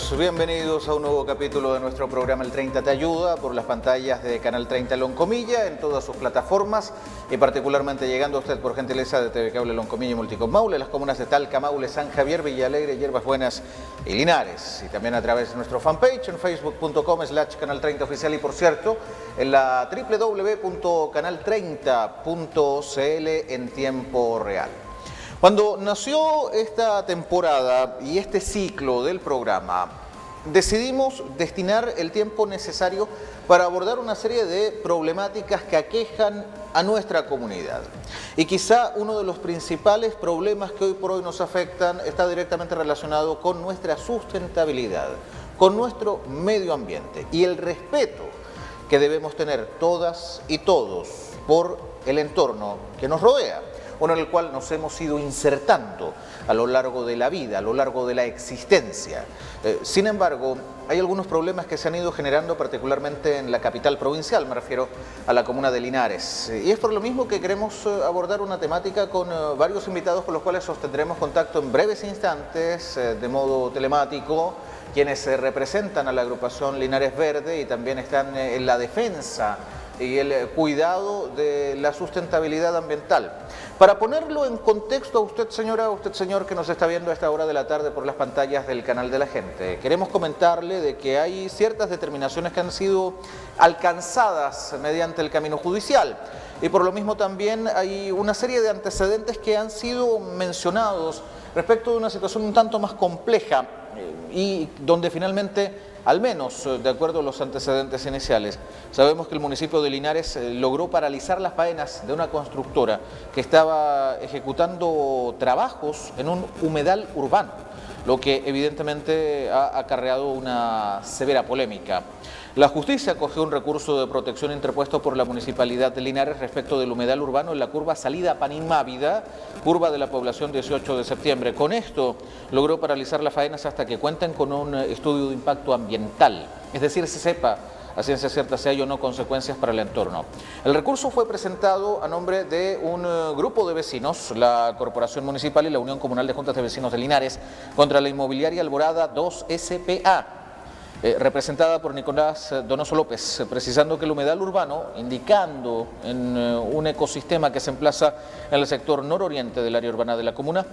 amigos, bienvenidos a un nuevo capítulo de nuestro programa El 30 Te Ayuda por las pantallas de Canal 30 Loncomilla en todas sus plataformas y particularmente llegando a usted por gentileza de TV Cable Loncomilla y Multicom Maule, las comunas de Talca, Maule, San Javier, Villalegre, Hierbas Buenas y Linares, y también a través de nuestro fanpage en facebook.com/Canal 30 Oficial y por cierto en la www.canal30.cl en tiempo real. Cuando nació esta temporada y este ciclo del programa, decidimos destinar el tiempo necesario para abordar una serie de problemáticas que aquejan a nuestra comunidad. Y quizá uno de los principales problemas que hoy por hoy nos afectan está directamente relacionado con nuestra sustentabilidad, con nuestro medio ambiente y el respeto que debemos tener todas y todos por el entorno que nos rodea, uno en el cual nos hemos ido insertando a lo largo de la vida, a lo largo de la existencia. Sin embargo, hay algunos problemas que se han ido generando particularmente en la capital provincial, me refiero a la comuna de Linares. Y es por lo mismo que queremos abordar una temática con varios invitados con los cuales sostendremos contacto en breves instantes, de modo telemático, quienes representan a la agrupación Linares Verde y también están en la defensa y el cuidado de la sustentabilidad ambiental. Para ponerlo en contexto a usted, señora, a usted, señor, que nos está viendo a esta hora de la tarde por las pantallas del Canal de la Gente, queremos comentarle de que hay ciertas determinaciones que han sido alcanzadas mediante el camino judicial y por lo mismo también hay una serie de antecedentes que han sido mencionados respecto de una situación un tanto más compleja y donde finalmente, al menos de acuerdo a los antecedentes iniciales, sabemos que el municipio de Linares logró paralizar las faenas de una constructora que estaba ejecutando trabajos en un humedal urbano, lo que evidentemente ha acarreado una severa polémica. La justicia acogió un recurso de protección interpuesto por la Municipalidad de Linares respecto del humedal urbano en la curva salida Panimávida, curva de la población 18 de septiembre. Con esto logró paralizar las faenas hasta que cuenten con un estudio de impacto ambiental, es decir, se sepa a ciencia cierta si hay o no consecuencias para el entorno. El recurso fue presentado a nombre de un grupo de vecinos, la Corporación Municipal y la Unión Comunal de Juntas de Vecinos de Linares, contra la inmobiliaria Alborada 2 S.p.A., representada por Nicolás Donoso López, precisando que el humedal urbano, indicando en un ecosistema que se emplaza en el sector nororiente del área urbana de la comuna,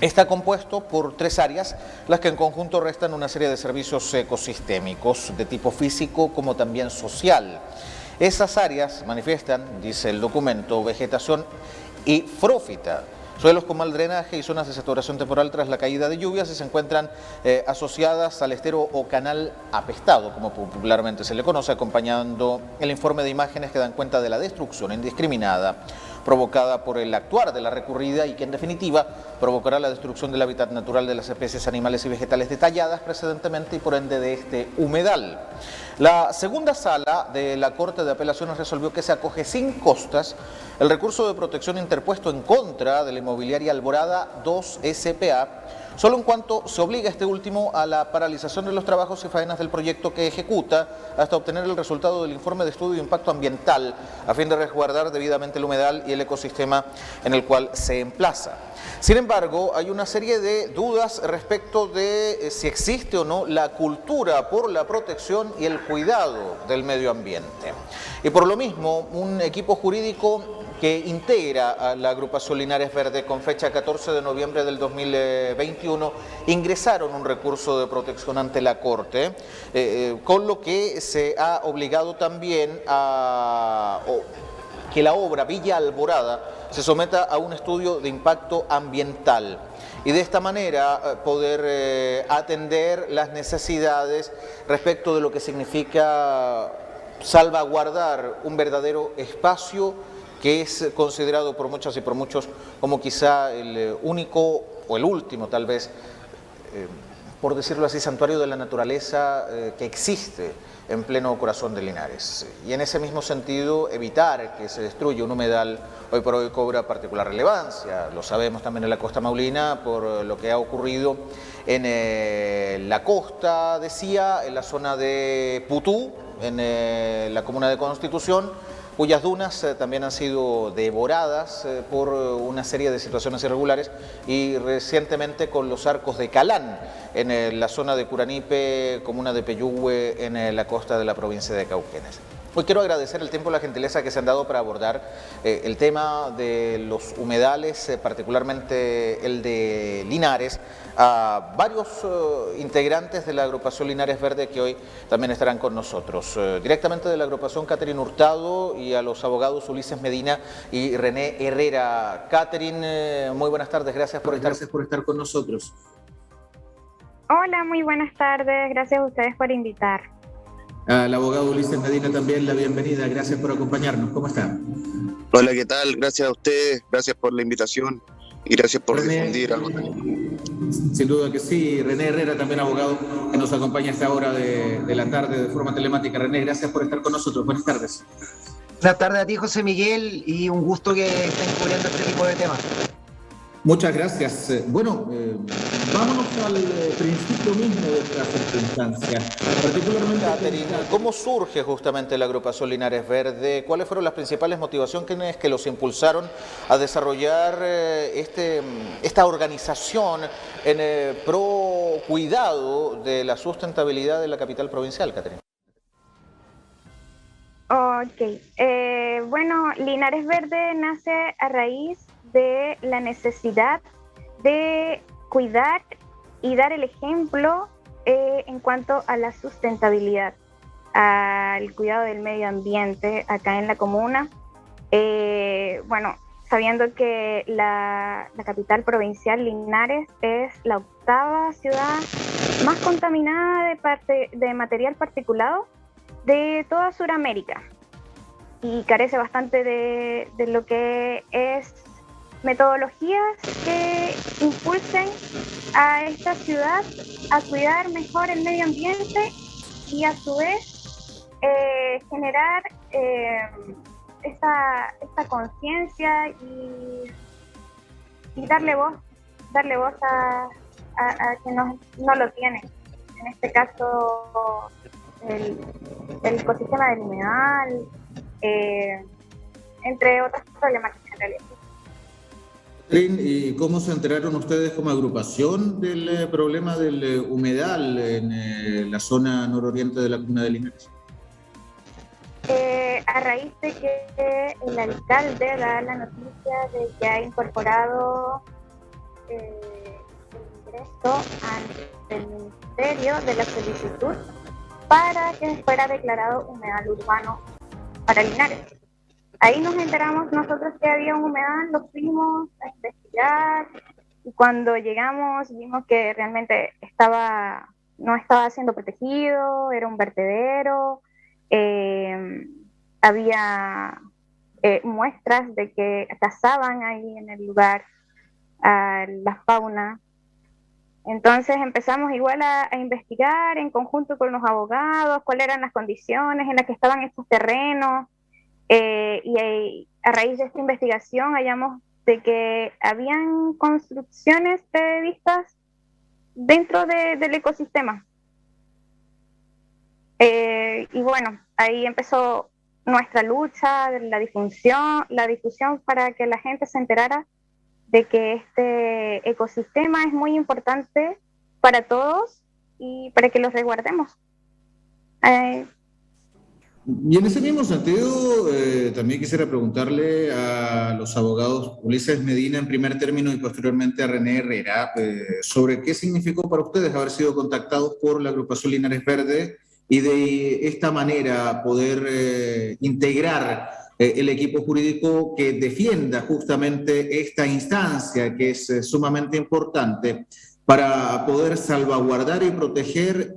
está compuesto por 3 áreas, las que en conjunto restan una serie de servicios ecosistémicos de tipo físico como también social. Esas áreas manifiestan, dice el documento, vegetación hifrófita, suelos con mal drenaje y zonas de saturación temporal tras la caída de lluvias y se encuentran asociadas al estero o canal apestado, como popularmente se le conoce, acompañando el informe de imágenes que dan cuenta de la destrucción indiscriminada provocada por el actuar de la recurrida y que en definitiva provocará la destrucción del hábitat natural de las especies animales y vegetales detalladas precedentemente y por ende de este humedal. La segunda sala de la Corte de Apelaciones resolvió que se acoge sin costas el recurso de protección interpuesto en contra de la inmobiliaria Alborada 2 S.p.A., solo en cuanto se obliga a este último a la paralización de los trabajos y faenas del proyecto que ejecuta hasta obtener el resultado del informe de estudio de impacto ambiental a fin de resguardar debidamente el humedal y el ecosistema en el cual se emplaza. Sin embargo, hay una serie de dudas respecto de si existe o no la cultura por la protección y el cuidado del medio ambiente. Y por lo mismo, un equipo jurídico que integra a la agrupación Linares Verde con fecha 14 de noviembre del 2021, ingresaron un recurso de protección ante la Corte, con lo que se ha obligado también a que la obra Villa Alborada se someta a un estudio de impacto ambiental y de esta manera poder atender las necesidades respecto de lo que significa salvaguardar un verdadero espacio que es considerado por muchas y por muchos como quizá el único o el último tal vez, por decirlo así, santuario de la naturaleza que existe en pleno corazón de Linares. Y en ese mismo sentido, evitar que se destruya un humedal hoy por hoy cobra particular relevancia. Lo sabemos también en la costa maulina por lo que ha ocurrido en la costa, decía, en la zona de Putú, en la comuna de Constitución, cuyas dunas también han sido devoradas por una serie de situaciones irregulares, y recientemente con los arcos de Calán, en la zona de Curanipe, comuna de Peyúgue, en la costa de la provincia de Cauquenes. Hoy quiero agradecer el tiempo y la gentileza que se han dado para abordar el tema de los humedales, particularmente el de Linares, a varios integrantes de la agrupación Linares Verde que hoy también estarán con nosotros. Directamente de la agrupación, Catherine Hurtado, y a los abogados Ulises Medina y René Herrera. Catherine, muy buenas tardes, gracias por estar con nosotros. Hola, muy buenas tardes, gracias a ustedes por invitar. Al abogado Ulises Medina también la bienvenida, gracias por acompañarnos. ¿Cómo está? Hola, ¿qué tal? Gracias a ustedes, gracias por la invitación y gracias por difundir algo. Sin duda que sí. René Herrera, también abogado, que nos acompaña a esta hora de la tarde de forma telemática. René, gracias por estar con nosotros. Buenas tardes. Buenas tardes a ti, José Miguel, y un gusto que estén cubriendo este tipo de temas. Muchas gracias. Bueno, vámonos al principio mismo de esta circunstancia. Particularmente, Catherine, ¿cómo surge justamente la agrupación Linares Verde? ¿Cuáles fueron las principales motivaciones que los impulsaron a desarrollar esta organización en pro cuidado de la sustentabilidad de la capital provincial, Catherine? Ok, bueno, Linares Verde nace a raíz de la necesidad de cuidar y dar el ejemplo en cuanto a la sustentabilidad, al cuidado del medio ambiente acá en la comuna. Bueno, sabiendo que la capital provincial, Linares, es la octava ciudad más contaminada de material particulado de toda Sudamérica, y carece bastante de lo que es metodologías que impulsen a esta ciudad a cuidar mejor el medio ambiente y a su vez generar esta conciencia y darle voz a quien no lo tiene. En este caso, el ecosistema del humedal, entre otras problemáticas en realidad. ¿Y cómo se enteraron ustedes como agrupación del problema del humedal en la zona nororiente de la comuna de Linares? A raíz de que el alcalde da la noticia de que ha incorporado el ingreso ante el ministerio de la solicitud para que fuera declarado humedal urbano para Linares. Ahí nos enteramos nosotros que había un humedal, lo fuimos a investigar, y cuando llegamos vimos que realmente no estaba siendo protegido, era un vertedero, había muestras de que cazaban ahí en el lugar a la fauna. Entonces empezamos igual a investigar en conjunto con los abogados cuáles eran las condiciones en las que estaban estos terrenos. Y a raíz de esta investigación hallamos de que habían construcciones previstas dentro del ecosistema. Y bueno, ahí empezó nuestra lucha, la difusión para que la gente se enterara de que este ecosistema es muy importante para todos y para que los resguardemos. Y en ese mismo sentido, también quisiera preguntarle a los abogados Ulises Medina en primer término y posteriormente a René Herrera sobre qué significó para ustedes haber sido contactados por la agrupación Linares Verde y de esta manera poder integrar el equipo jurídico que defienda justamente esta instancia que es sumamente importante para poder salvaguardar y proteger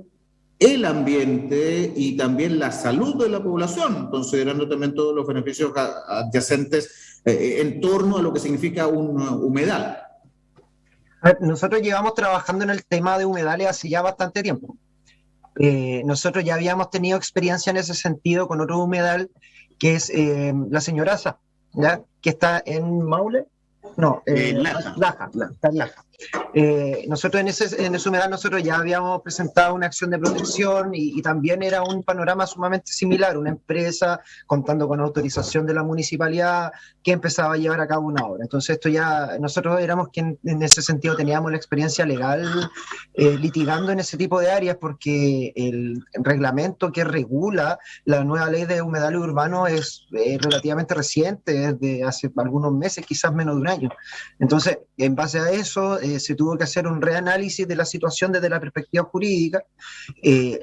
el ambiente y también la salud de la población, considerando también todos los beneficios adyacentes en torno a lo que significa un humedal. Nosotros llevamos trabajando en el tema de humedales hace ya bastante tiempo. Nosotros ya habíamos tenido experiencia en ese sentido con otro humedal que es la Señoraza, ¿ya? Que está en Maule, No, Laja. está en Laja. Nosotros en ese humedal nosotros ya habíamos presentado una acción de protección y también era un panorama sumamente similar, una empresa contando con autorización de la municipalidad que empezaba a llevar a cabo una obra. Entonces esto ya, nosotros éramos quien en ese sentido teníamos la experiencia legal litigando en ese tipo de áreas porque el reglamento que regula la nueva ley de humedales urbanos es relativamente reciente, desde hace algunos meses, quizás menos de un año. Entonces, en base a eso, se tuvo que hacer un reanálisis de la situación desde la perspectiva jurídica,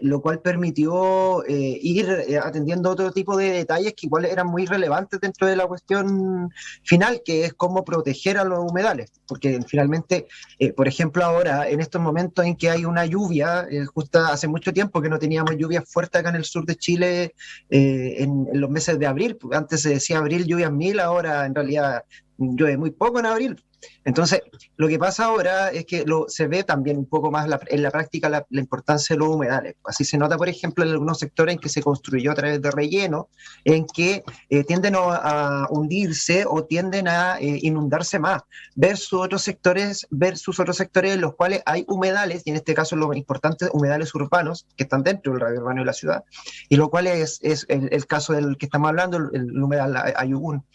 lo cual permitió ir atendiendo otro tipo de detalles que igual eran muy relevantes dentro de la cuestión final, que es cómo proteger a los humedales, porque finalmente, por ejemplo, ahora, en estos momentos en que hay una lluvia, justo hace mucho tiempo que no teníamos lluvias fuertes acá en el sur de Chile, en los meses de abril, antes se decía abril lluvias 1000, ahora en realidad llueve muy poco en abril. Entonces, lo que pasa ahora es que se ve también un poco más en la práctica la importancia de los humedales. Así se nota, por ejemplo, en algunos sectores en que se construyó a través de relleno, en que tienden a hundirse o tienden a inundarse más, versus otros sectores en los cuales hay humedales, y en este caso los importantes humedales urbanos que están dentro del radio urbano de la ciudad, y lo cual es el caso del que estamos hablando, el humedal Ayugún.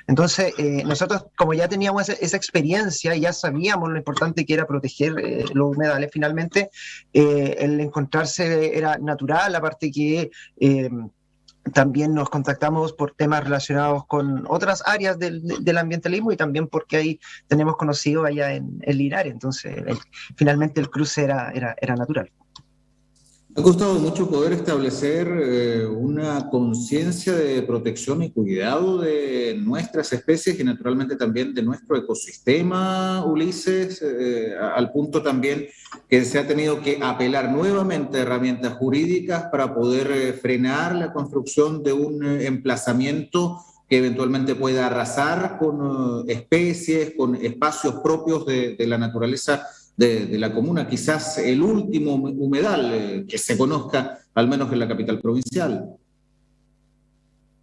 Entonces, nosotros, como ya teníamos esa experiencia, ya sabíamos lo importante que era proteger los humedales, finalmente el encontrarse era natural, aparte que también nos contactamos por temas relacionados con otras áreas del ambientalismo y también porque ahí tenemos conocido allá en Linares, entonces finalmente el cruce era natural. Ha costado mucho poder establecer una conciencia de protección y cuidado de nuestras especies y naturalmente también de nuestro ecosistema, Ulises, al punto también que se ha tenido que apelar nuevamente a herramientas jurídicas para poder frenar la construcción de un emplazamiento que eventualmente pueda arrasar con especies, con espacios propios de la naturaleza de la comuna, quizás el último humedal que se conozca, al menos en la capital provincial.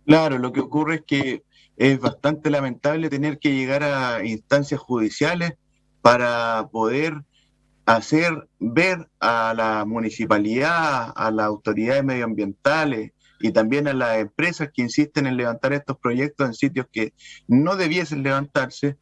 Claro, lo que ocurre es que es bastante lamentable tener que llegar a instancias judiciales para poder hacer ver a la municipalidad, a las autoridades medioambientales y también a las empresas que insisten en levantar estos proyectos en sitios que no debiesen levantarse,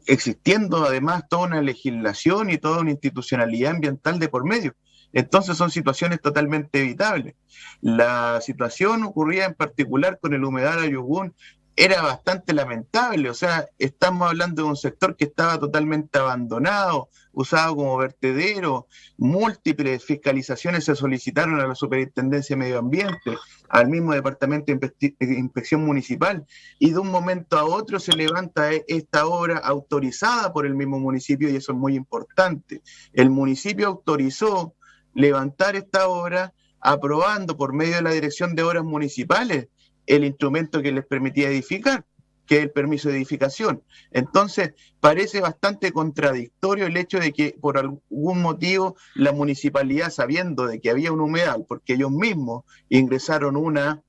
existiendo además toda una legislación y toda una institucionalidad ambiental de por medio. Entonces son situaciones totalmente evitables. La situación ocurría en particular con el humedal Ayugún era bastante lamentable, o sea, estamos hablando de un sector que estaba totalmente abandonado, usado como vertedero, múltiples fiscalizaciones se solicitaron a la Superintendencia de Medio Ambiente, al mismo Departamento de Inspección Municipal, y de un momento a otro se levanta esta obra autorizada por el mismo municipio, y eso es muy importante. El municipio autorizó levantar esta obra aprobando por medio de la Dirección de Obras Municipales el instrumento que les permitía edificar, que es el permiso de edificación. Entonces, parece bastante contradictorio el hecho de que por algún motivo la municipalidad, sabiendo de que había un humedal, porque ellos mismos ingresaron una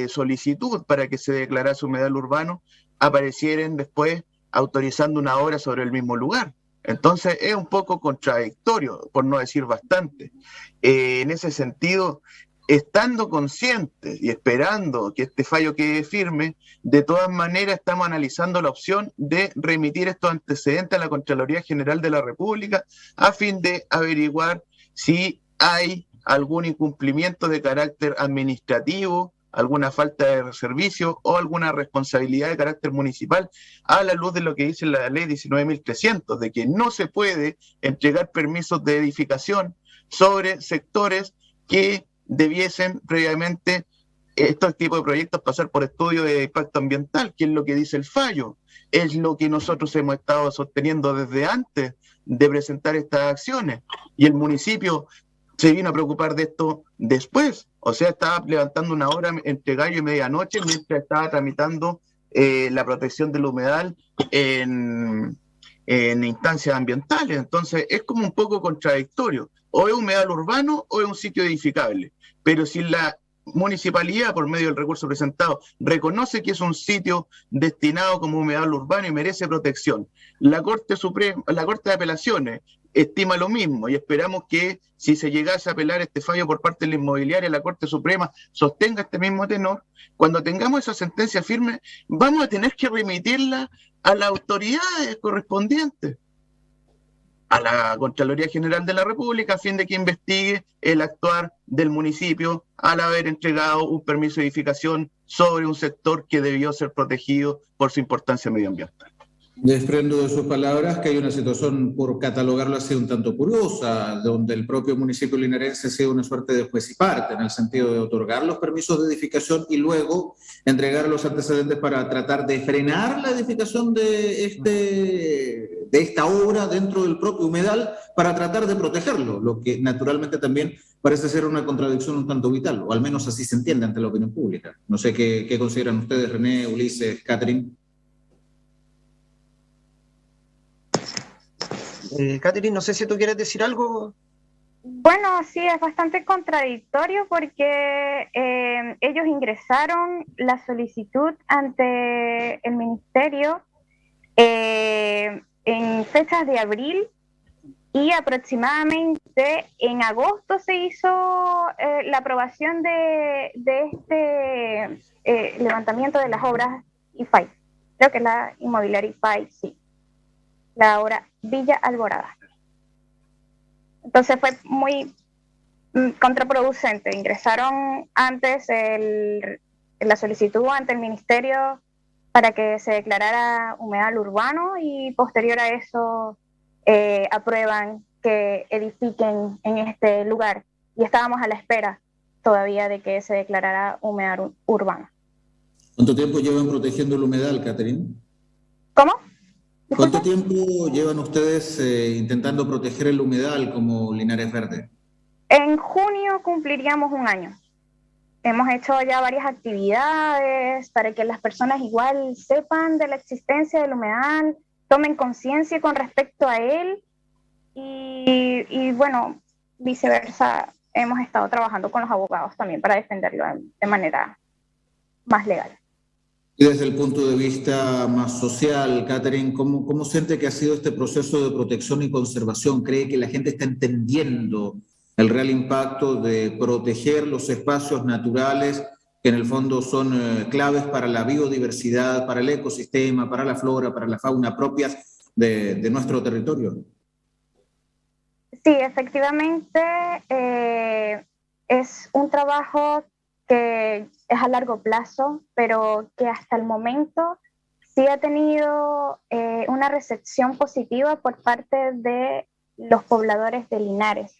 solicitud para que se declarase humedal urbano, aparecieran después autorizando una obra sobre el mismo lugar. Entonces, es un poco contradictorio, por no decir bastante. En ese sentido, estando conscientes y esperando que este fallo quede firme, de todas maneras estamos analizando la opción de remitir estos antecedentes a la Contraloría General de la República a fin de averiguar si hay algún incumplimiento de carácter administrativo, alguna falta de servicio o alguna responsabilidad de carácter municipal a la luz de lo que dice la ley 19.300, de que no se puede entregar permisos de edificación sobre sectores que debiesen previamente estos tipos de proyectos pasar por estudio de impacto ambiental, que es lo que dice el fallo, es lo que nosotros hemos estado sosteniendo desde antes de presentar estas acciones, y el municipio se vino a preocupar de esto después, o sea, estaba levantando una hora entre gallo y medianoche mientras estaba tramitando la protección del humedal en instancias ambientales. Entonces es como un poco contradictorio, o es humedal urbano o es un sitio edificable, pero si la municipalidad, por medio del recurso presentado, reconoce que es un sitio destinado como humedal urbano y merece protección. La Corte de Apelaciones estima lo mismo y esperamos que si se llegase a apelar este fallo por parte de la inmobiliaria, la Corte Suprema sostenga este mismo tenor. Cuando tengamos esa sentencia firme, vamos a tener que remitirla a las autoridades correspondientes, a la Contraloría General de la República, a fin de que investigue el actuar del municipio al haber entregado un permiso de edificación sobre un sector que debió ser protegido por su importancia medioambiental. Desprendo de sus palabras que hay una situación, por catalogarlo así, un tanto curiosa, donde el propio municipio linarense ha sido una suerte de juez y parte, en el sentido de otorgar los permisos de edificación y luego entregar los antecedentes para tratar de frenar la edificación de esta obra dentro del propio humedal para tratar de protegerlo, lo que naturalmente también parece ser una contradicción un tanto vital, o al menos así se entiende ante la opinión pública. No sé qué consideran ustedes, René, Ulises, Catherine. Catherine, no sé si tú quieres decir algo. Bueno, sí, es bastante contradictorio porque ellos ingresaron la solicitud ante el ministerio en fechas de abril y aproximadamente en agosto se hizo la aprobación de este levantamiento de las obras IFAI. Creo que es la inmobiliaria IFAI, sí. La obra Villa Alborada. Entonces fue muy contraproducente. Ingresaron antes la solicitud ante el ministerio para que se declarara humedal urbano y posterior a eso aprueban que edifiquen en este lugar. Y estábamos a la espera todavía de que se declarara humedal urbano. ¿Cuánto tiempo llevan protegiendo el humedal, Catherine? ¿Cómo? ¿Cuánto tiempo llevan ustedes intentando proteger el humedal como Linares Verde? En junio cumpliríamos un año. Hemos hecho ya varias actividades para que las personas igual sepan de la existencia del humedal, tomen conciencia con respecto a él y bueno, viceversa, hemos estado trabajando con los abogados también para defenderlo de manera más legal. Y desde el punto de vista más social, Catherine, ¿cómo siente que ha sido este proceso de protección y conservación? ¿Cree que la gente está entendiendo el real impacto de proteger los espacios naturales que en el fondo son claves para la biodiversidad, para el ecosistema, para la flora, para la fauna propias de nuestro territorio? Sí, efectivamente es un trabajo que es a largo plazo, pero que hasta el momento sí ha tenido una recepción positiva por parte de los pobladores de Linares.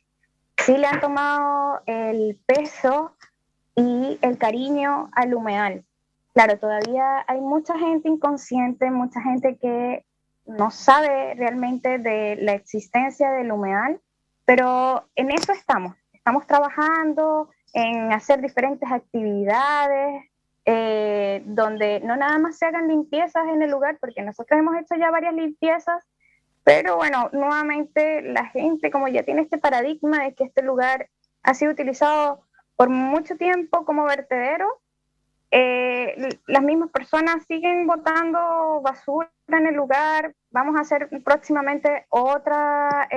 Sí le han tomado el peso y el cariño al humedal. Claro, todavía hay mucha gente inconsciente, mucha gente que no sabe realmente de la existencia del humedal, pero en eso estamos trabajando en hacer diferentes actividades donde no nada más se hagan limpiezas en el lugar, porque nosotros hemos hecho ya varias limpiezas, pero bueno, nuevamente la gente como ya tiene este paradigma de que este lugar ha sido utilizado por mucho tiempo como vertedero, las mismas personas siguen botando basura en el lugar. Vamos a hacer próximamente otra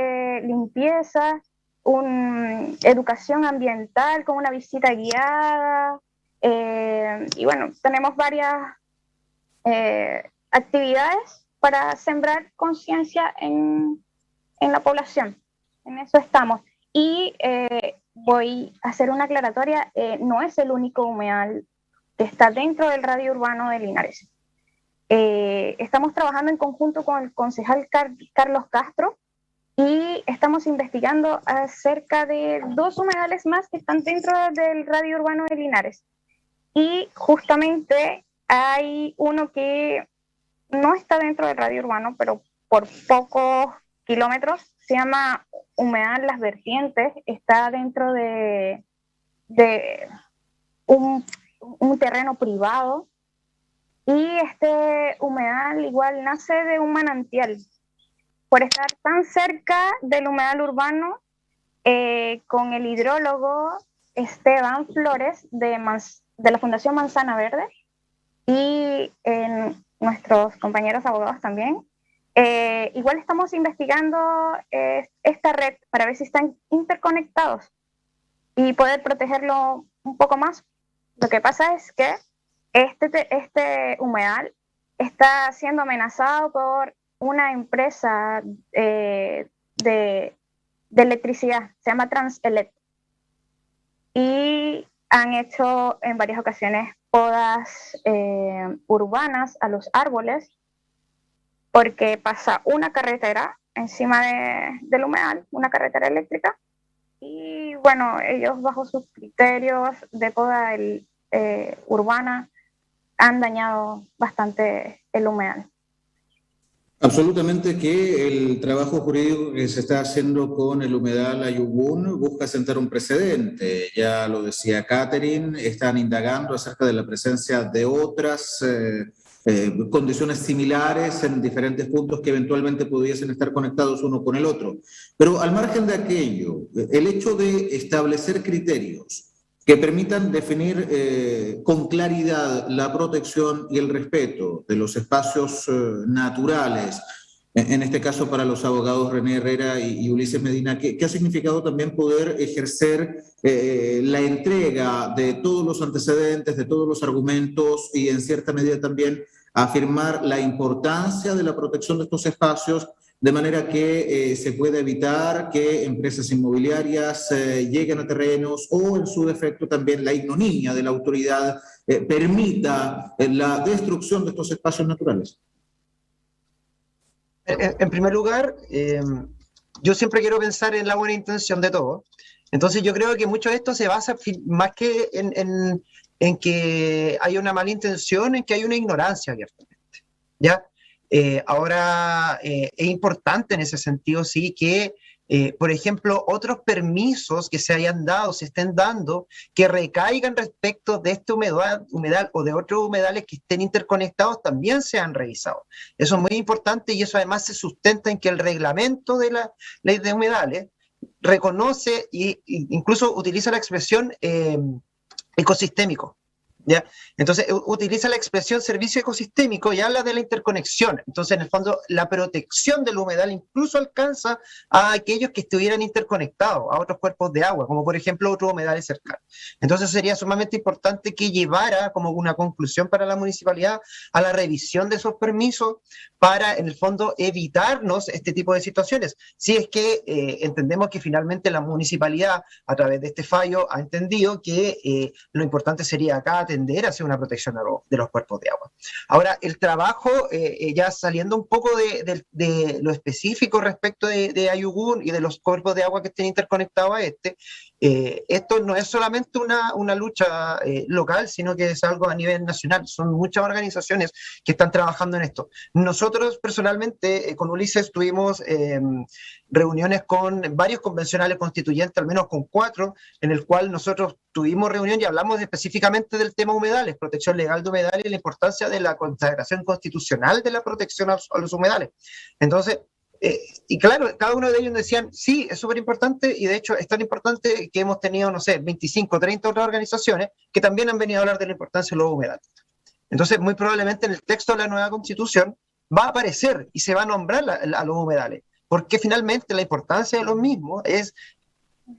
limpieza, educación ambiental con una visita guiada, y bueno, tenemos varias actividades para sembrar conciencia en la población. En eso estamos. Y voy a hacer una aclaratoria, no es el único humedal que está dentro del radio urbano de Linares. Estamos trabajando en conjunto con el concejal Carlos Castro y estamos investigando acerca de 2 humedales más que están dentro del radio urbano de Linares. Y justamente hay uno que no está dentro del radio urbano, pero por pocos kilómetros, se llama Humedal Las Vertientes, está dentro de un terreno privado, y este humedal igual nace de un manantial. Por estar tan cerca del humedal urbano, con el hidrólogo Esteban Flores de la Fundación Manzana Verde y nuestros compañeros abogados también. Igual estamos investigando esta red para ver si están interconectados y poder protegerlo un poco más. Lo que pasa es que este humedal está siendo amenazado por una empresa de electricidad, se llama Transelect, y han hecho en varias ocasiones podas urbanas a los árboles porque pasa una carretera encima del humedal, una carretera eléctrica, y bueno, ellos bajo sus criterios de poda urbana han dañado bastante el humedal. Absolutamente que el trabajo jurídico que se está haciendo con el humedal Ayubún busca sentar un precedente. Ya lo decía Catherine, están indagando acerca de la presencia de otras condiciones similares en diferentes puntos que eventualmente pudiesen estar conectados uno con el otro. Pero al margen de aquello, el hecho de establecer criterios que permitan definir con claridad la protección y el respeto de los espacios naturales, en este caso para los abogados René Herrera y Ulises Medina, ¿qué ha significado también poder ejercer la entrega de todos los antecedentes, de todos los argumentos y en cierta medida también afirmar la importancia de la protección de estos espacios, de manera que se pueda evitar que empresas inmobiliarias lleguen a terrenos o, en su defecto, también la ignominia de la autoridad permita la destrucción de estos espacios naturales? En primer lugar, yo siempre quiero pensar en la buena intención de todo. Entonces yo creo que mucho de esto se basa más que en que hay una mala intención, en que hay una ignorancia abiertamente, ¿ya? Ahora, es importante en ese sentido, sí, que, por ejemplo, otros permisos que se hayan dado, se estén dando, que recaigan respecto de este humedal o de otros humedales que estén interconectados, también sean revisados. Eso es muy importante y eso además se sustenta en que el reglamento de la ley de humedales reconoce e incluso utiliza la expresión ecosistémico, ¿ya? Entonces utiliza la expresión servicio ecosistémico y habla de la interconexión. Entonces, en el fondo, la protección del humedal incluso alcanza a aquellos que estuvieran interconectados a otros cuerpos de agua, como por ejemplo otros humedales cercanos. Entonces sería sumamente importante que llevara como una conclusión para la municipalidad a la revisión de esos permisos para, en el fondo, evitarnos este tipo de situaciones. Si es que entendemos que finalmente la municipalidad, a través de este fallo, ha entendido que lo importante sería acá atender hacia una protección de los cuerpos de agua. Ahora, el trabajo, ya saliendo un poco de lo específico respecto de Ayubún y de los cuerpos de agua que estén interconectados a esto no es solamente una lucha local, sino que es algo a nivel nacional. Son muchas organizaciones que están trabajando en esto. Nosotros personalmente con Ulises tuvimos reuniones con varios convencionales constituyentes, al menos con 4, en el cual nosotros tuvimos reunión y hablamos específicamente del tema humedales, protección legal de humedales y la importancia de la consagración constitucional de la protección a los humedales. Entonces, y claro, cada uno de ellos decían, sí, es súper importante, y de hecho es tan importante que hemos tenido, no sé, 25, 30 otras organizaciones que también han venido a hablar de la importancia de los humedales. Entonces, muy probablemente en el texto de la nueva Constitución va a aparecer y se va a nombrar a los humedales, porque finalmente la importancia de los mismos es,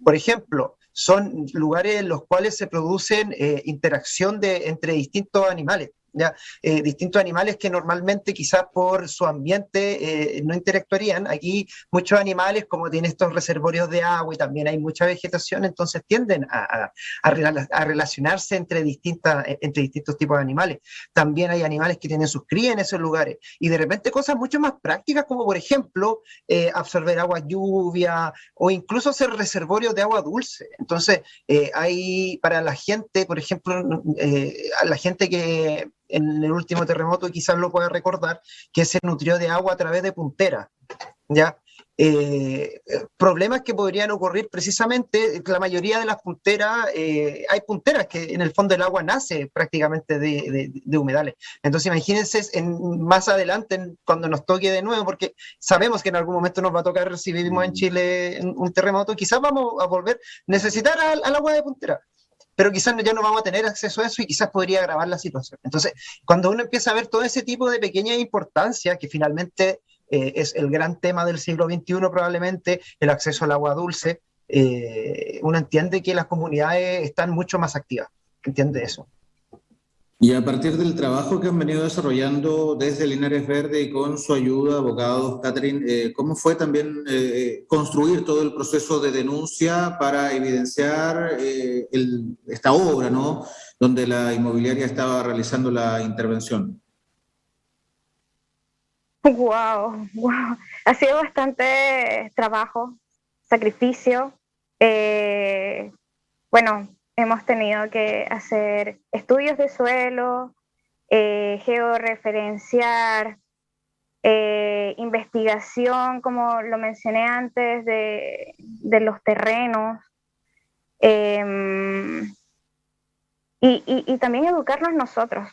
por ejemplo, son lugares en los cuales se producen interacción entre distintos animales. ¿Ya? Distintos animales que normalmente quizás por su ambiente no interactuarían. Aquí muchos animales, como tienen estos reservorios de agua y también hay mucha vegetación, entonces tienden a relacionarse entre distintos tipos de animales. También hay animales que tienen sus crías en esos lugares y de repente cosas mucho más prácticas como por ejemplo absorber agua lluvia o incluso hacer reservorios de agua dulce. Entonces hay para la gente, por ejemplo, a la gente que en el último terremoto quizás lo pueda recordar, que se nutrió de agua a través de punteras, ¿ya? problemas que podrían ocurrir precisamente. La mayoría de las punteras, hay punteras que en el fondo el agua nace prácticamente de humedales. Entonces imagínense más adelante cuando nos toque de nuevo, porque sabemos que en algún momento nos va a tocar, si vivimos en Chile un terremoto, quizás vamos a volver a necesitar al agua de puntera, pero quizás ya no vamos a tener acceso a eso y quizás podría agravar la situación. Entonces, cuando uno empieza a ver todo ese tipo de pequeña importancia, que finalmente es el gran tema del siglo XXI probablemente, el acceso al agua dulce, uno entiende que las comunidades están mucho más activas, entiende eso. Y a partir del trabajo que han venido desarrollando desde Linares Verde y con su ayuda, abogados, Catherine, ¿cómo fue también construir todo el proceso de denuncia para evidenciar esta obra, ¿no?, donde la inmobiliaria estaba realizando la intervención? Wow. Ha sido bastante trabajo, sacrificio. Bueno, hemos tenido que hacer estudios de suelo, georreferenciar, investigación, como lo mencioné antes, de los terrenos, y también educarnos nosotros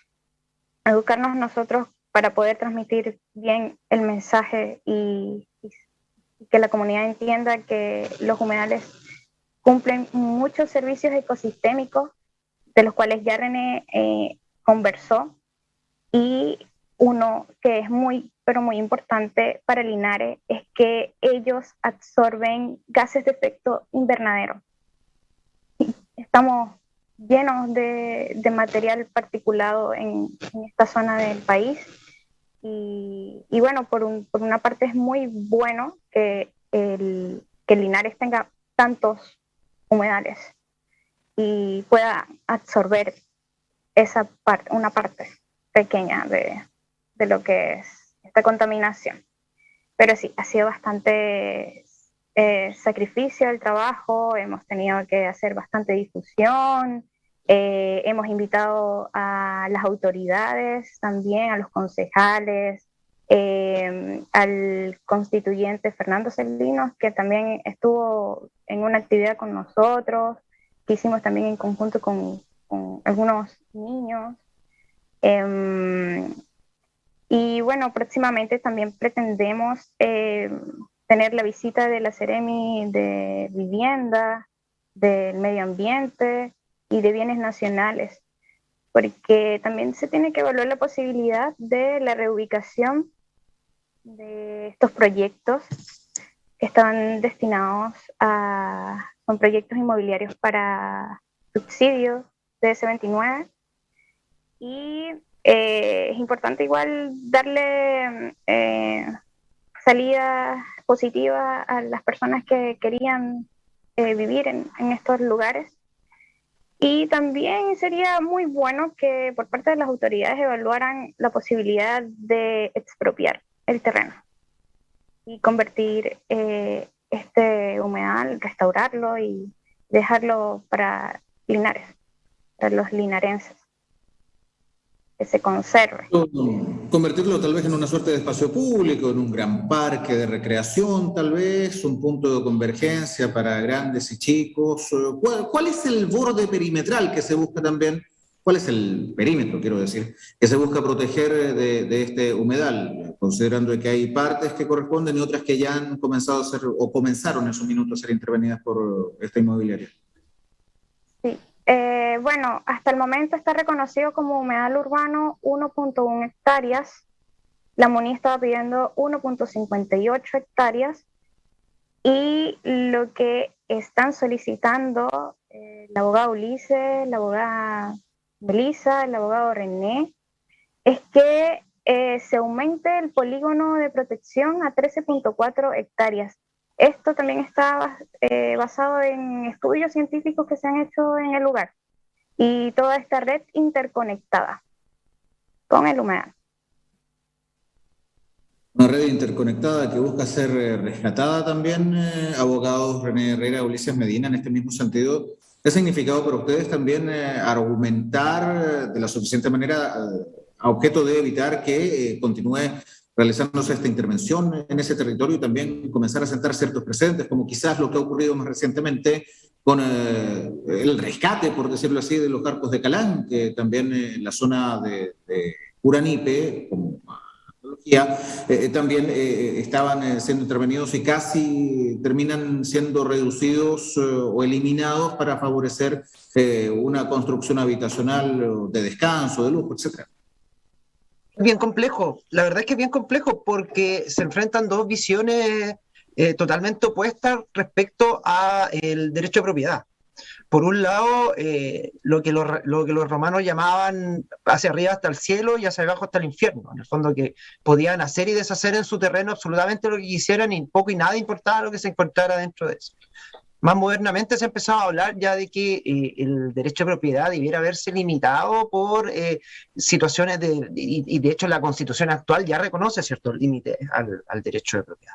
para poder transmitir bien el mensaje y que la comunidad entienda que los humedales cumplen muchos servicios ecosistémicos, de los cuales ya René conversó, y uno que es muy, pero muy importante para Linares es que ellos absorben gases de efecto invernadero. Estamos llenos de material particulado en esta zona del país. Y bueno, por una parte es muy bueno que Linares tenga tantos humedales y pueda absorber esa parte, una parte pequeña de lo que es esta contaminación. Pero sí, ha sido bastante sacrificio el trabajo, hemos tenido que hacer bastante difusión, hemos invitado a las autoridades también, a los concejales, al constituyente Fernando Celinos, que también estuvo en una actividad con nosotros, que hicimos también en conjunto con algunos niños. Y bueno, próximamente también pretendemos tener la visita de la Seremi de Vivienda, del Medio Ambiente y de Bienes Nacionales, porque también se tiene que evaluar la posibilidad de la reubicación de estos proyectos que estaban destinados son proyectos inmobiliarios para subsidios de S29, y es importante igual darle salida positiva a las personas que querían vivir en estos lugares. Y también sería muy bueno que por parte de las autoridades evaluaran la posibilidad de expropiar el terreno y convertir este humedal, restaurarlo y dejarlo para Linares, para los linarenses, que se conserve. Convertirlo tal vez en una suerte de espacio público, en un gran parque de recreación, tal vez, un punto de convergencia para grandes y chicos. ¿Cuál es el borde perimetral que se busca también? ¿Cuál es el perímetro, quiero decir, que se busca proteger de este humedal, considerando que hay partes que corresponden y otras que ya han comenzado a ser, o comenzaron en su minuto a ser intervenidas por esta inmobiliaria? Sí. Bueno, hasta el momento está reconocido como humedal urbano 1.1 hectáreas. La MUNI estaba pidiendo 1.58 hectáreas y lo que están solicitando la abogada Ulises, la abogada Melissa, el abogado René, es que se aumente el polígono de protección a 13.4 hectáreas. Esto también está basado en estudios científicos que se han hecho en el lugar y toda esta red interconectada con el humedal. Una red interconectada que busca ser rescatada también, abogados René Herrera, Ulises Medina, en este mismo sentido. ¿Qué ha significado para ustedes también argumentar de la suficiente manera a objeto de evitar que continúe realizándose esta intervención en ese territorio y también comenzar a sentar ciertos precedentes, como quizás lo que ha ocurrido más recientemente con el rescate, por decirlo así, de los arcos de Calán, que también en la zona de Curanipe, como analogía, también estaban siendo intervenidos y casi terminan siendo reducidos o eliminados para favorecer una construcción habitacional de descanso, de lujo, etcétera. Bien complejo, la verdad es que es bien complejo porque se enfrentan dos visiones totalmente opuestas respecto al derecho de propiedad. Por un lado, lo que los romanos llamaban hacia arriba hasta el cielo y hacia abajo hasta el infierno, en el fondo que podían hacer y deshacer en su terreno absolutamente lo que quisieran y poco y nada importaba lo que se encontrara dentro de eso. Más modernamente se ha empezado a hablar ya de que el derecho de propiedad debiera verse limitado por situaciones y de hecho la Constitución actual ya reconoce ciertos límites al derecho de propiedad.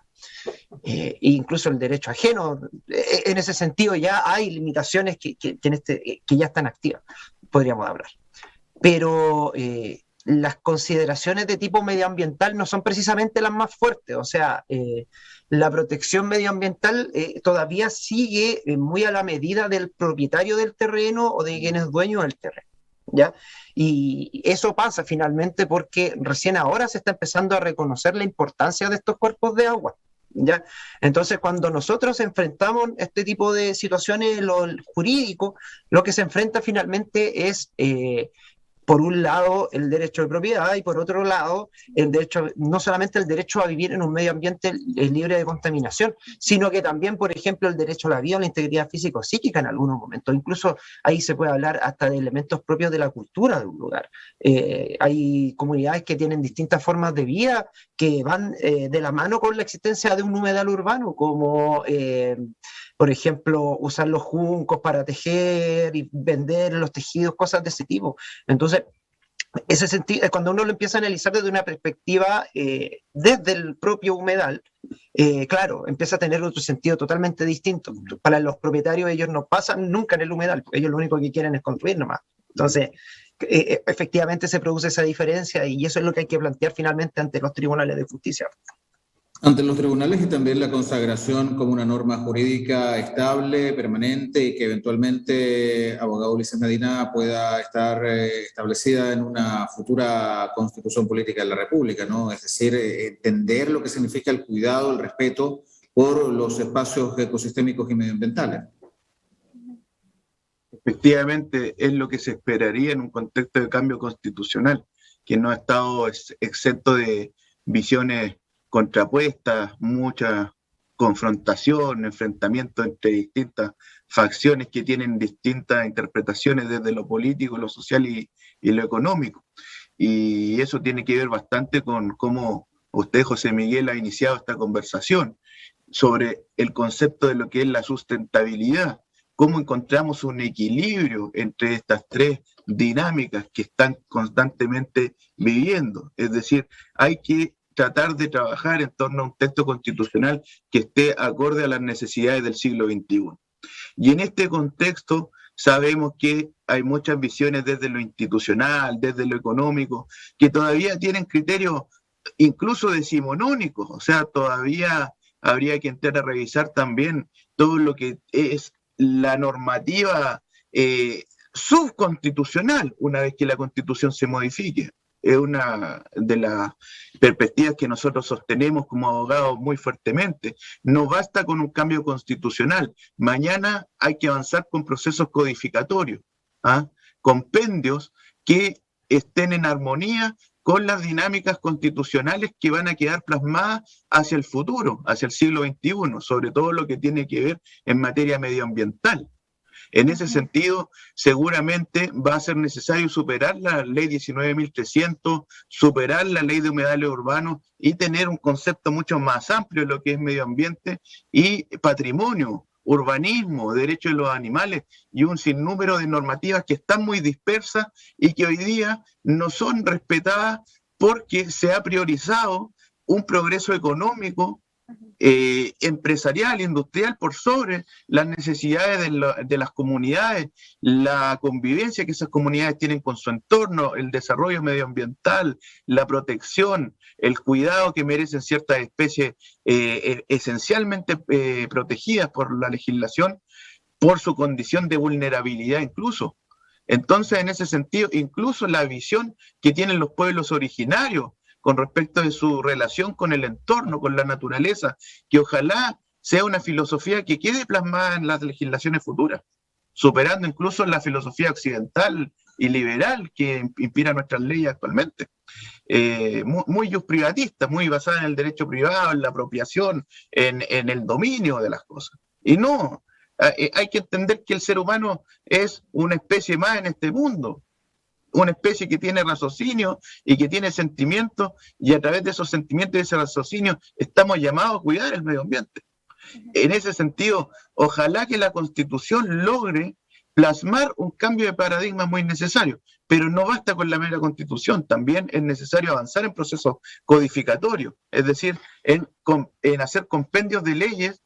Incluso el derecho ajeno, en ese sentido ya hay limitaciones que ya están activas, podríamos hablar. Pero las consideraciones de tipo medioambiental no son precisamente las más fuertes, o sea, la protección medioambiental todavía sigue muy a la medida del propietario del terreno o de quien es dueño del terreno, ¿ya? Y eso pasa finalmente porque recién ahora se está empezando a reconocer la importancia de estos cuerpos de agua, ¿ya? Entonces, cuando nosotros enfrentamos este tipo de situaciones en lo jurídico, lo que se enfrenta finalmente es por un lado el derecho de propiedad y por otro lado el derecho, no solamente el derecho a vivir en un medio ambiente libre de contaminación, sino que también, por ejemplo, el derecho a la vida o la integridad física o psíquica en algunos momentos. Incluso ahí se puede hablar hasta de elementos propios de la cultura de un lugar. Hay comunidades que tienen distintas formas de vida que van de la mano con la existencia de un humedal urbano, como por ejemplo, usar los juncos para tejer y vender los tejidos, cosas de ese tipo. Entonces, ese sentido, cuando uno lo empieza a analizar desde una perspectiva desde el propio humedal, claro, empieza a tener otro sentido totalmente distinto. Para los propietarios, ellos no pasan nunca en el humedal, porque ellos lo único que quieren es construir nomás. Entonces, efectivamente se produce esa diferencia y eso es lo que hay que plantear finalmente ante los tribunales de justicia. Ante los tribunales y también la consagración como una norma jurídica estable, permanente y que eventualmente, abogado Ulises Medina, pueda estar establecida en una futura constitución política de la República, ¿no? Es decir, entender lo que significa el cuidado, el respeto por los espacios ecosistémicos y medioambientales. Efectivamente, es lo que se esperaría en un contexto de cambio constitucional, que no ha estado exento de visiones contrapuestas, mucha confrontación, enfrentamiento entre distintas facciones que tienen distintas interpretaciones desde lo político, lo social y lo económico. Y eso tiene que ver bastante con cómo usted, José Miguel, ha iniciado esta conversación sobre el concepto de lo que es la sustentabilidad, cómo encontramos un equilibrio entre estas tres dinámicas que están constantemente viviendo. Es decir, hay que tratar de trabajar en torno a un texto constitucional que esté acorde a las necesidades del siglo XXI. Y en este contexto sabemos que hay muchas visiones desde lo institucional, desde lo económico, que todavía tienen criterios incluso decimonónicos, o sea, todavía habría que entrar a revisar también todo lo que es la normativa subconstitucional una vez que la Constitución se modifique. Es una de las perspectivas que nosotros sostenemos como abogados muy fuertemente. No basta con un cambio constitucional. Mañana hay que avanzar con procesos codificatorios, compendios que estén en armonía con las dinámicas constitucionales que van a quedar plasmadas hacia el futuro, hacia el siglo XXI, sobre todo lo que tiene que ver en materia medioambiental. En ese sentido, seguramente va a ser necesario superar la ley 19.300, superar la ley de humedales urbanos y tener un concepto mucho más amplio de lo que es medio ambiente y patrimonio, urbanismo, derechos de los animales y un sinnúmero de normativas que están muy dispersas y que hoy día no son respetadas porque se ha priorizado un progreso económico empresarial, industrial, por sobre las necesidades de las comunidades, la convivencia que esas comunidades tienen con su entorno, el desarrollo medioambiental, la protección, el cuidado que merecen ciertas especies esencialmente protegidas por la legislación, por su condición de vulnerabilidad incluso. Entonces, en ese sentido, incluso la visión que tienen los pueblos originarios con respecto de su relación con el entorno, con la naturaleza, que ojalá sea una filosofía que quede plasmada en las legislaciones futuras, superando incluso la filosofía occidental y liberal que inspira nuestras leyes actualmente. Muy privatista, muy basada en el derecho privado, en la apropiación, en el dominio de las cosas. Y no, hay que entender que el ser humano es una especie más en este mundo, una especie que tiene raciocinio y que tiene sentimientos, y a través de esos sentimientos y ese raciocinio estamos llamados a cuidar el medio ambiente. En ese sentido, ojalá que la Constitución logre plasmar un cambio de paradigma muy necesario, pero no basta con la mera Constitución, también es necesario avanzar en procesos codificatorios, es decir, en hacer compendios de leyes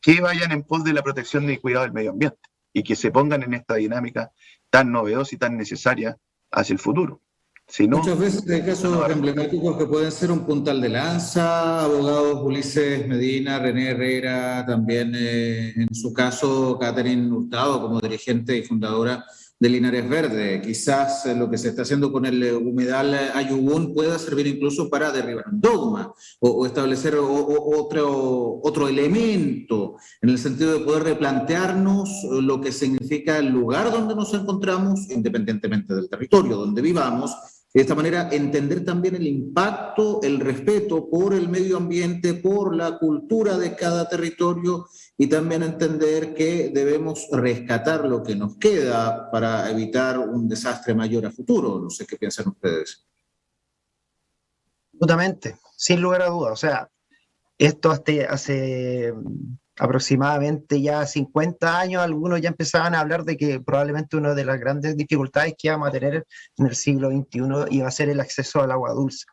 que vayan en pos de la protección y cuidado del medio ambiente y que se pongan en esta dinámica tan novedosa y tan necesaria hacia el futuro. Si no, muchas veces hay casos emblemáticos que pueden ser un puntal de lanza, abogados Ulises Medina, René Herrera, también en su caso Catherine Hurtado como dirigente y fundadora de Linares Verde. Quizás lo que se está haciendo con el humedal Ayubún pueda servir incluso para derribar un dogma o establecer otro elemento en el sentido de poder replantearnos lo que significa el lugar donde nos encontramos, independientemente del territorio donde vivamos. De esta manera, entender también el impacto, el respeto por el medio ambiente, por la cultura de cada territorio y también entender que debemos rescatar lo que nos queda para evitar un desastre mayor a futuro. No sé qué piensan ustedes. Absolutamente, sin lugar a dudas. O sea, esto hace aproximadamente ya 50 años, algunos ya empezaban a hablar de que probablemente una de las grandes dificultades que íbamos a tener en el siglo XXI iba a ser el acceso al agua dulce.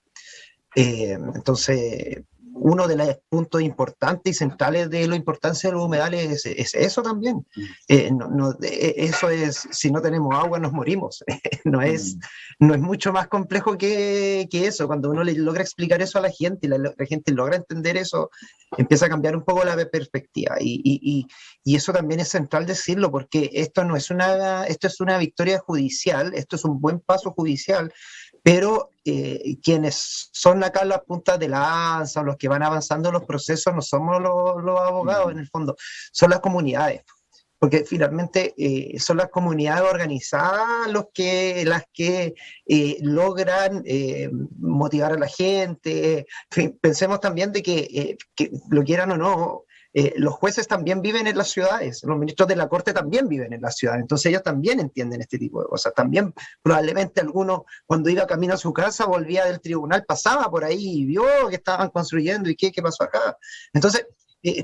Entonces, uno de los puntos importantes y centrales de la importancia de los humedales es eso también. Eso es, si no tenemos agua nos morimos. no es mucho más complejo que eso. Cuando uno le logra explicar eso a la gente y la gente logra entender eso, empieza a cambiar un poco la perspectiva. Y eso también es central decirlo, porque esto es una victoria judicial, esto es un buen paso judicial, pero quienes son acá las puntas de lanza o los que van avanzando los procesos no somos los abogados en el fondo, son las comunidades, porque finalmente son las comunidades organizadas las que logran motivar a la gente. Pensemos también de que lo quieran o no, los jueces también viven en las ciudades, los ministros de la Corte también viven en las ciudades, entonces ellos también entienden este tipo de cosas. También probablemente alguno cuando iba camino a su casa, volvía del tribunal, pasaba por ahí y vio que estaban construyendo y qué pasó acá. Entonces,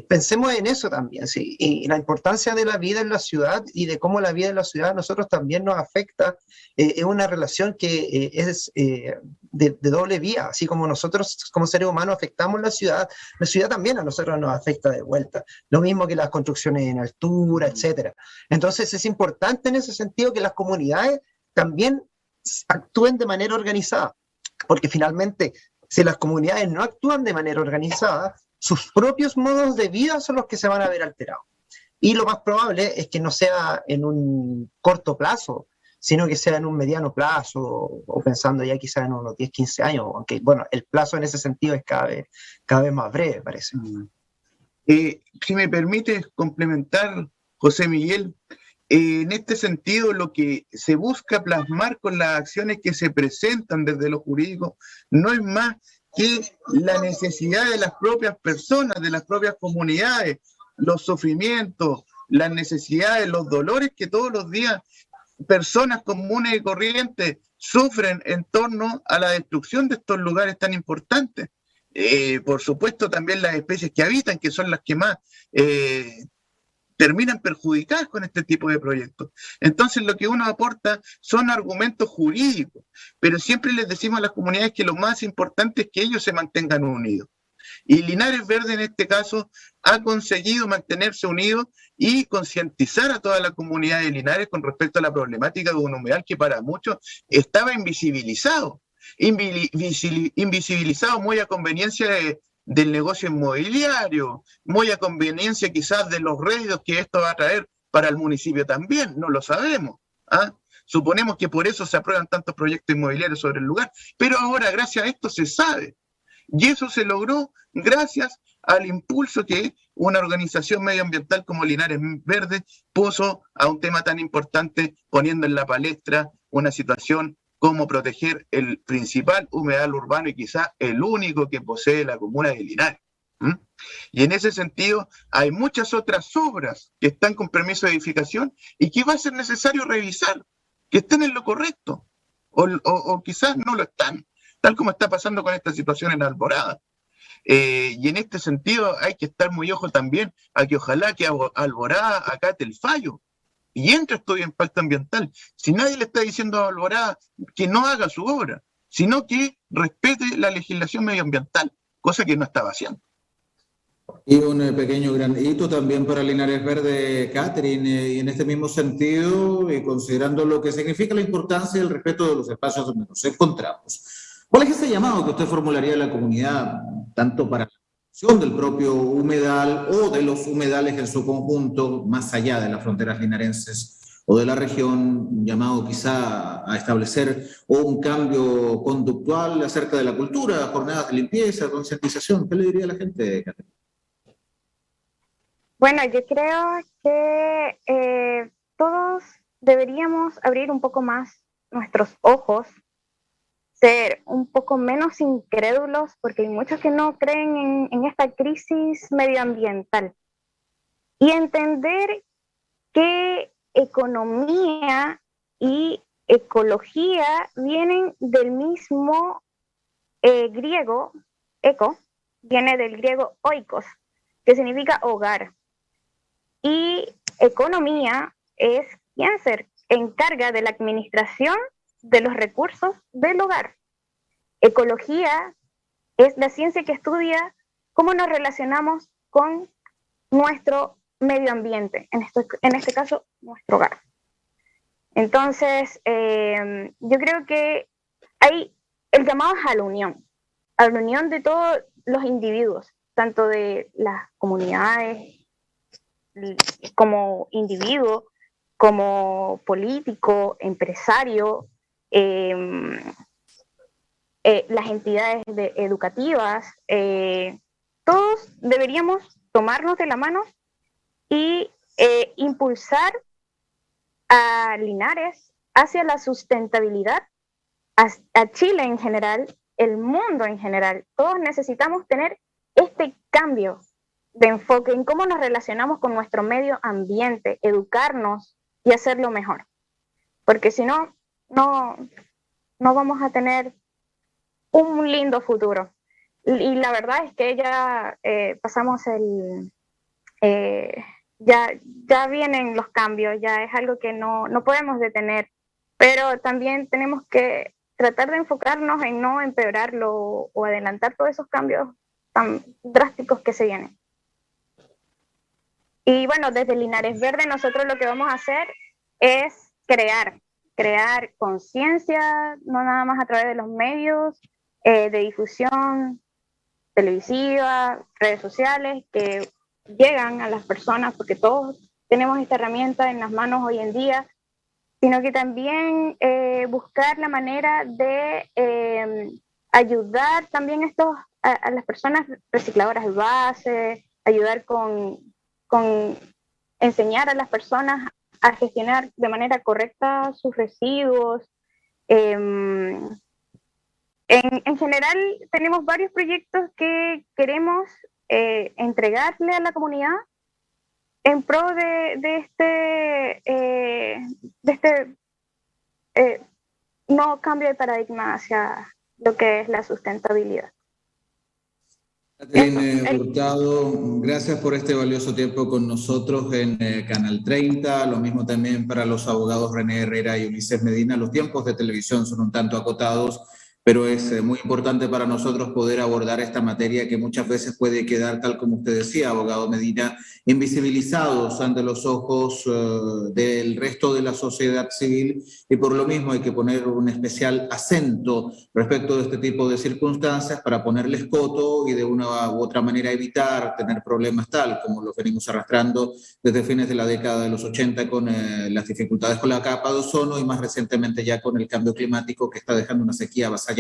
pensemos en eso también, ¿sí? Y la importancia de la vida en la ciudad y de cómo la vida en la ciudad a nosotros también nos afecta. Es una relación que es de doble vía, así como nosotros como seres humanos afectamos la ciudad también a nosotros nos afecta de vuelta. Lo mismo que las construcciones en altura, etcétera. Entonces es importante en ese sentido que las comunidades también actúen de manera organizada, porque finalmente si las comunidades no actúan de manera organizada, sus propios modos de vida son los que se van a ver alterados. Y lo más probable es que no sea en un corto plazo, sino que sea en un mediano plazo, o pensando ya quizás en unos 10, 15 años, aunque bueno, el plazo en ese sentido es cada vez más breve, parece. Si me permites complementar, José Miguel, en este sentido lo que se busca plasmar con las acciones que se presentan desde lo jurídico no es más que la necesidad de las propias personas, de las propias comunidades, los sufrimientos, las necesidades, los dolores que todos los días personas comunes y corrientes sufren en torno a la destrucción de estos lugares tan importantes. Por supuesto también las especies que habitan, que son las que más terminan perjudicadas con este tipo de proyectos. Entonces lo que uno aporta son argumentos jurídicos, pero siempre les decimos a las comunidades que lo más importante es que ellos se mantengan unidos, Y Linares Verde en este caso ha conseguido mantenerse unido y concientizar a toda la comunidad de Linares con respecto a la problemática de un humedal que para muchos estaba invisibilizado muy a conveniencia del negocio inmobiliario, muy a conveniencia quizás de los réditos que esto va a traer para el municipio también, no lo sabemos. ¿Ah? Suponemos que por eso se aprueban tantos proyectos inmobiliarios sobre el lugar, pero ahora gracias a esto se sabe. Y eso se logró gracias al impulso que una organización medioambiental como Linares Verde puso a un tema tan importante, poniendo en la palestra una situación como proteger el principal humedal urbano y quizá el único que posee la comuna de Linares. Y en ese sentido hay muchas otras obras que están con permiso de edificación y que va a ser necesario revisar, que estén en lo correcto, o quizás no lo están, tal como está pasando con esta situación en Alborada. Y en este sentido hay que estar muy ojo también a que ojalá que Alborada acate el fallo y entre estudio de impacto ambiental. Si nadie le está diciendo a Alborada que no haga su obra, sino que respete la legislación medioambiental, cosa que no estaba haciendo. Y un pequeño gran hito también para Linares Verde, Catherine, y en este mismo sentido, y considerando lo que significa la importancia y el respeto de los espacios donde nos encontramos. ¿Cuál es ese llamado que usted formularía a la comunidad, tanto para la protección del propio humedal o de los humedales en su conjunto, más allá de las fronteras linarenses o de la región, llamado quizá a establecer un cambio conductual acerca de la cultura, jornadas de limpieza, concientización? ¿Qué le diría a la gente, Catherine? Bueno, yo creo que todos deberíamos abrir un poco más nuestros ojos, ser un poco menos incrédulos, porque hay muchos que no creen en esta crisis medioambiental, y entender que economía y ecología vienen del mismo griego, eco, viene del griego oikos, que significa hogar. Y economía es quien se encarga de la administración de los recursos del hogar. Ecología es la ciencia que estudia cómo nos relacionamos con nuestro medio ambiente, en este caso, nuestro hogar. Entonces, yo creo que hay el llamado a la unión de todos los individuos, tanto de las comunidades como individuo, como político, empresario, las entidades educativas, todos deberíamos tomarnos de la mano y impulsar a Linares hacia la sustentabilidad, a Chile en general, el mundo en general. Todos necesitamos tener este cambio de enfoque en cómo nos relacionamos con nuestro medio ambiente, educarnos y hacerlo mejor. Porque si no, no vamos a tener un lindo futuro. Y la verdad es que ya pasamos ya vienen los cambios, ya es algo que no podemos detener, pero también tenemos que tratar de enfocarnos en no empeorarlo o adelantar todos esos cambios tan drásticos que se vienen. Y bueno, desde Linares Verde nosotros lo que vamos a hacer es crear conciencia, no nada más a través de los medios de difusión televisiva, redes sociales, que llegan a las personas, porque todos tenemos esta herramienta en las manos hoy en día, sino que también buscar la manera de ayudar también a las personas recicladoras de base, ayudar con enseñar a las personas a gestionar de manera correcta sus residuos. En general tenemos varios proyectos que queremos entregarle a la comunidad en pro de este nuevo cambio de paradigma hacia lo que es la sustentabilidad. Catherine Hurtado, gracias por este valioso tiempo con nosotros en Canal 30, lo mismo también para los abogados René Herrera y Ulises Medina. Los tiempos de televisión son un tanto acotados, pero es muy importante para nosotros poder abordar esta materia que muchas veces puede quedar, tal como usted decía, abogado Medina, invisibilizados ante los ojos del resto de la sociedad civil, y por lo mismo hay que poner un especial acento respecto de este tipo de circunstancias para ponerles coto y de una u otra manera evitar tener problemas tal como los venimos arrastrando desde fines de la década de los 80 con las dificultades con la capa de ozono y más recientemente ya con el cambio climático que está dejando una sequía avasalladora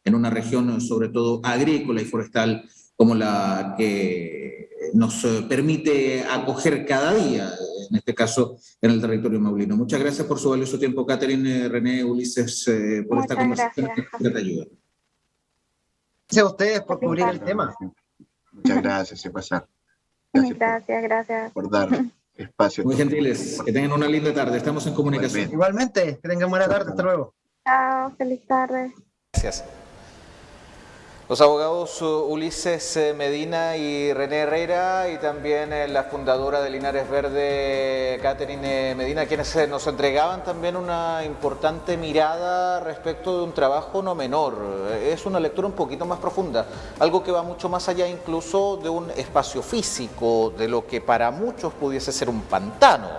en una región sobre todo agrícola y forestal como la que nos permite acoger cada día, en este caso en el territorio maulino. Muchas gracias por su valioso tiempo, Catherine, René, Ulises, por esta conversación. Gracias. Te ayuda. Gracias a ustedes por cubrir el tema. Muchas gracias, se pasa. Gracias. Por dar espacio. Muy gentiles, que tengan una linda tarde, estamos en comunicación. Igualmente, que tengan buena tarde, hasta luego. Chao, feliz tarde. Gracias. Los abogados Ulises Medina y René Herrera, y también la fundadora de Linares Verde, Catherine Medina, quienes nos entregaban también una importante mirada respecto de un trabajo no menor. Es una lectura un poquito más profunda, algo que va mucho más allá incluso de un espacio físico, de lo que para muchos pudiese ser un pantano,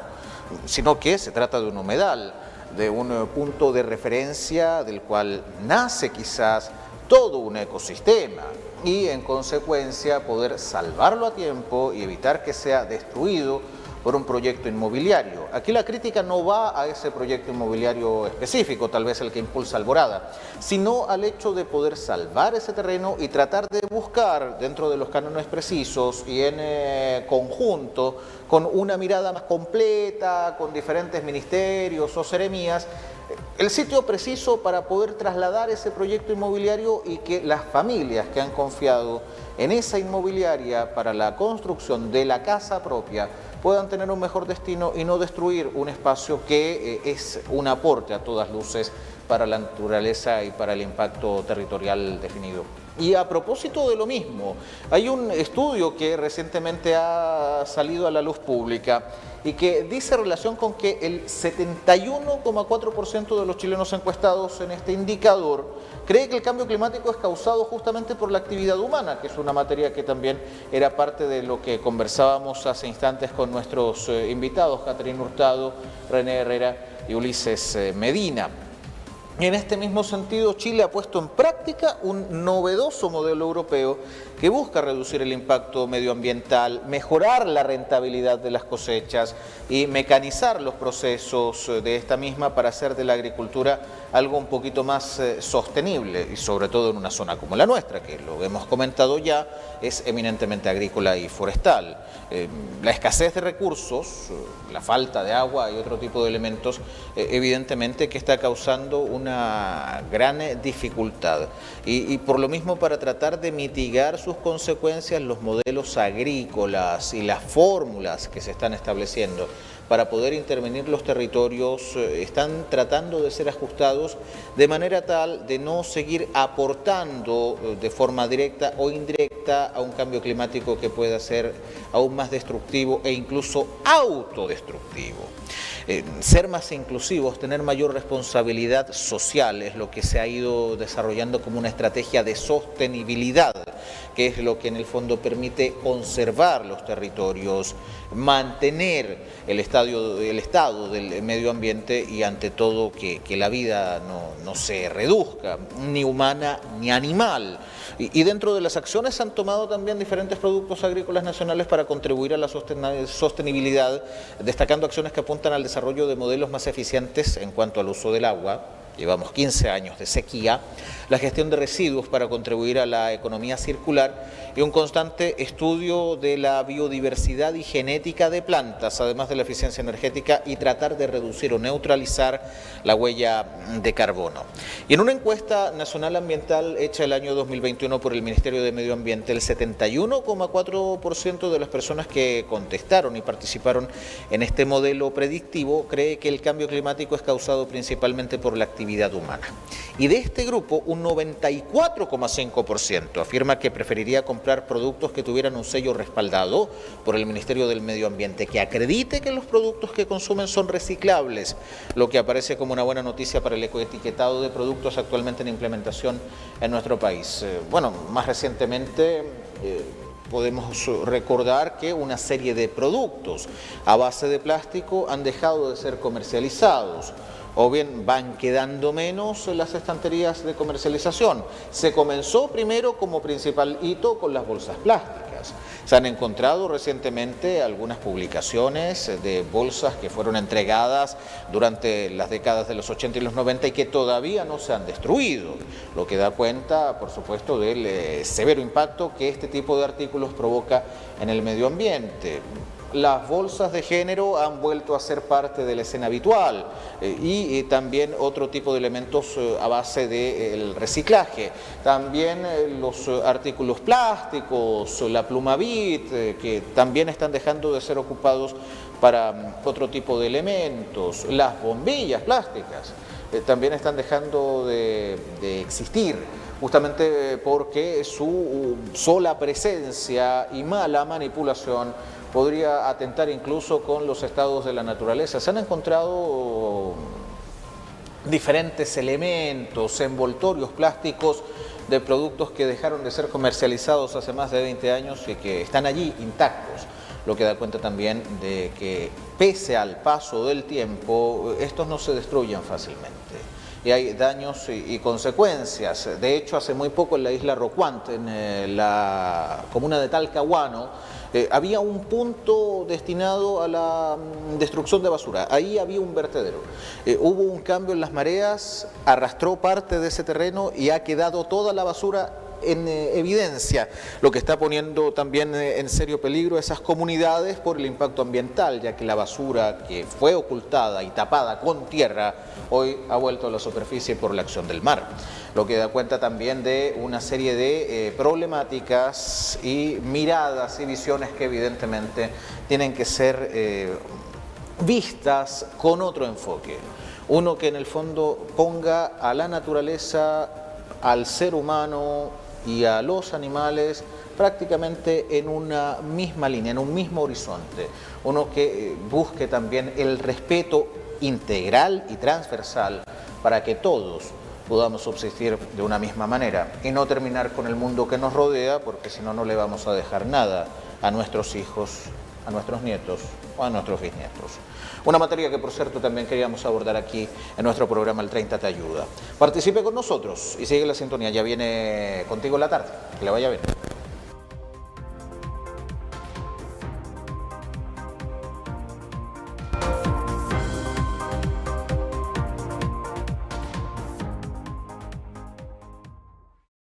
sino que se trata de un humedal, de un punto de referencia del cual nace quizás todo un ecosistema y en consecuencia poder salvarlo a tiempo y evitar que sea destruido por un proyecto inmobiliario. Aquí la crítica no va a ese proyecto inmobiliario específico, tal vez el que impulsa Alborada, sino al hecho de poder salvar ese terreno y tratar de buscar dentro de los cánones precisos y en conjunto, con una mirada más completa, con diferentes ministerios o seremías, el sitio preciso para poder trasladar ese proyecto inmobiliario y que las familias que han confiado en esa inmobiliaria para la construcción de la casa propia puedan tener un mejor destino y no destruir un espacio que es un aporte a todas luces para la naturaleza y para el impacto territorial definido. Y a propósito de lo mismo, hay un estudio que recientemente ha salido a la luz pública y que dice relación con que el 71,4% de los chilenos encuestados en este indicador cree que el cambio climático es causado justamente por la actividad humana, que es una materia que también era parte de lo que conversábamos hace instantes con nuestros invitados, Catherine Hurtado, René Herrera y Ulises Medina. Y en este mismo sentido, Chile ha puesto en práctica un novedoso modelo europeo que busca reducir el impacto medioambiental, mejorar la rentabilidad de las cosechas y mecanizar los procesos de esta misma para hacer de la agricultura algo un poquito más sostenible, y sobre todo en una zona como la nuestra, que lo hemos comentado ya, es eminentemente agrícola y forestal. La escasez de recursos, la falta de agua y otro tipo de elementos, evidentemente que está causando una gran dificultad. Y por lo mismo, para tratar de mitigar sus consecuencias, los modelos agrícolas y las fórmulas que se están estableciendo para poder intervenir los territorios están tratando de ser ajustados de manera tal de no seguir aportando de forma directa o indirecta a un cambio climático que pueda ser aún más destructivo e incluso autodestructivo. Ser más inclusivos, tener mayor responsabilidad social es lo que se ha ido desarrollando como una estrategia de sostenibilidad, que es lo que en el fondo permite conservar los territorios, mantener el estado del medio ambiente y ante todo que la vida no se reduzca, ni humana ni animal. Y dentro de las acciones se han tomado también diferentes productos agrícolas nacionales para contribuir a la sostenibilidad, destacando acciones que apuntan al desarrollo de modelos más eficientes en cuanto al uso del agua. Llevamos 15 años de sequía, la gestión de residuos para contribuir a la economía circular y un constante estudio de la biodiversidad y genética de plantas, además de la eficiencia energética y tratar de reducir o neutralizar la huella de carbono. Y en una encuesta nacional ambiental hecha el año 2021 por el Ministerio de Medio Ambiente, el 71,4% de las personas que contestaron y participaron en este modelo predictivo cree que el cambio climático es causado principalmente por la actividad humana. Y de este grupo, un 94,5% afirma que preferiría comprar productos que tuvieran un sello respaldado por el Ministerio del Medio Ambiente, que acredite que los productos que consumen son reciclables, lo que aparece como una buena noticia para el ecoetiquetado de productos actualmente en implementación en nuestro país. Bueno, más recientemente podemos recordar que una serie de productos a base de plástico han dejado de ser comercializados, o bien van quedando menos en las estanterías de comercialización. Se comenzó primero como principal hito con las bolsas plásticas. Se han encontrado recientemente algunas publicaciones de bolsas que fueron entregadas durante las décadas de los 80 y los 90 y que todavía no se han destruido, lo que da cuenta, por supuesto, del severo impacto que este tipo de artículos provoca en el medio ambiente. Las bolsas de género han vuelto a ser parte de la escena habitual y también otro tipo de elementos a base del reciclaje. También los artículos plásticos, la pluma bit, que también están dejando de ser ocupados para otro tipo de elementos. Las bombillas plásticas también están dejando de existir, justamente porque su sola presencia y mala manipulación podría atentar incluso con los estados de la naturaleza. Se han encontrado diferentes elementos, envoltorios plásticos de productos que dejaron de ser comercializados hace más de 20 años y que están allí intactos, lo que da cuenta también de que pese al paso del tiempo, estos no se destruyen fácilmente. Y hay daños y consecuencias. De hecho, hace muy poco en la isla Rocuant, en la comuna de Talcahuano, había un punto destinado a la destrucción de basura. Ahí había un vertedero. Hubo un cambio en las mareas, arrastró parte de ese terreno y ha quedado toda la basura en evidencia, lo que está poniendo también en serio peligro a esas comunidades por el impacto ambiental, ya que la basura que fue ocultada y tapada con tierra hoy ha vuelto a la superficie por la acción del mar, lo que da cuenta también de una serie de problemáticas y miradas y visiones que evidentemente tienen que ser vistas con otro enfoque, uno que en el fondo ponga a la naturaleza, al ser humano y a los animales prácticamente en una misma línea, en un mismo horizonte. Uno que busque también el respeto integral y transversal para que todos podamos subsistir de una misma manera y no terminar con el mundo que nos rodea, porque si no, no le vamos a dejar nada a nuestros hijos, a nuestros nietos o a nuestros bisnietos. Una materia que, por cierto, también queríamos abordar aquí en nuestro programa El 30 Te Ayuda. Participe con nosotros y sigue la sintonía. Ya viene Contigo en la Tarde. Que le vaya bien.